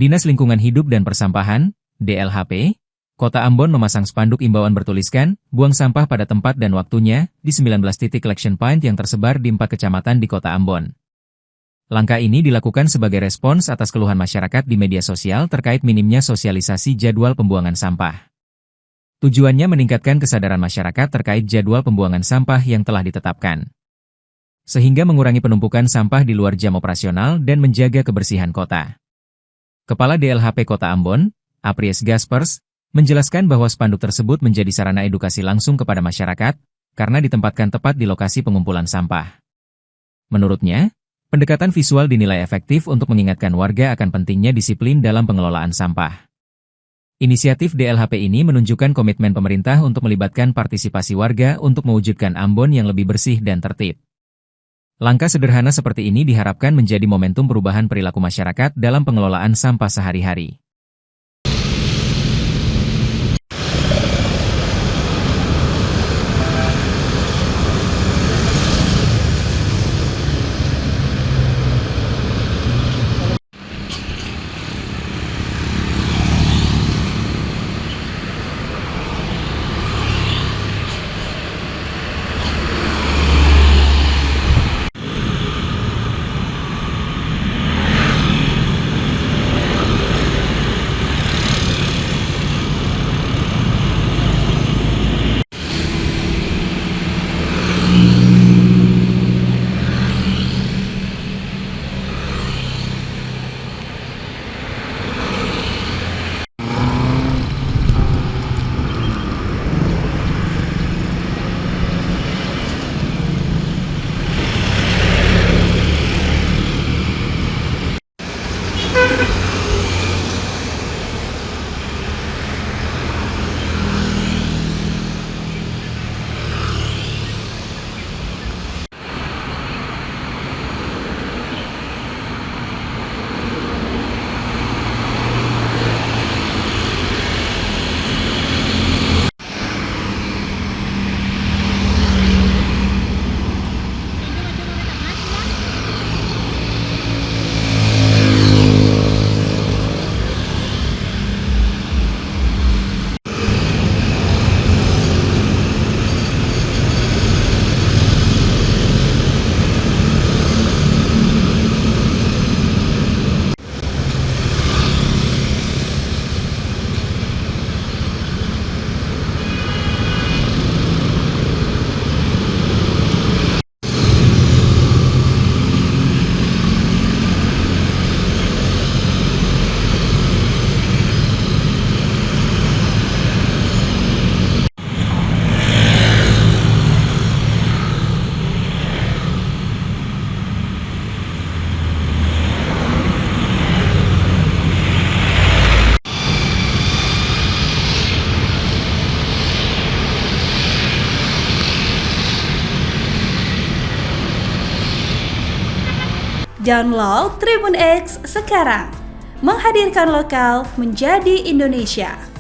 Dinas Lingkungan Hidup dan Persampahan, DLHP, Kota Ambon memasang spanduk imbauan bertuliskan, buang sampah pada tempat dan waktunya, di 19 titik collection point yang tersebar di 4 kecamatan di Kota Ambon. Langkah ini dilakukan sebagai respons atas keluhan masyarakat di media sosial terkait minimnya sosialisasi jadwal pembuangan sampah. Tujuannya meningkatkan kesadaran masyarakat terkait jadwal pembuangan sampah yang telah ditetapkan, sehingga mengurangi penumpukan sampah di luar jam operasional dan menjaga kebersihan kota. Kepala DLHP Kota Ambon, Apries Gaspers, menjelaskan bahwa spanduk tersebut menjadi sarana edukasi langsung kepada masyarakat, karena ditempatkan tepat di lokasi pengumpulan sampah. Menurutnya, pendekatan visual dinilai efektif untuk mengingatkan warga akan pentingnya disiplin dalam pengelolaan sampah. Inisiatif DLHP ini menunjukkan komitmen pemerintah untuk melibatkan partisipasi warga untuk mewujudkan Ambon yang lebih bersih dan tertib. Langkah sederhana seperti ini diharapkan menjadi momentum perubahan perilaku masyarakat dalam pengelolaan sampah sehari-hari. Download Tribun X sekarang, menghadirkan lokal menjadi Indonesia.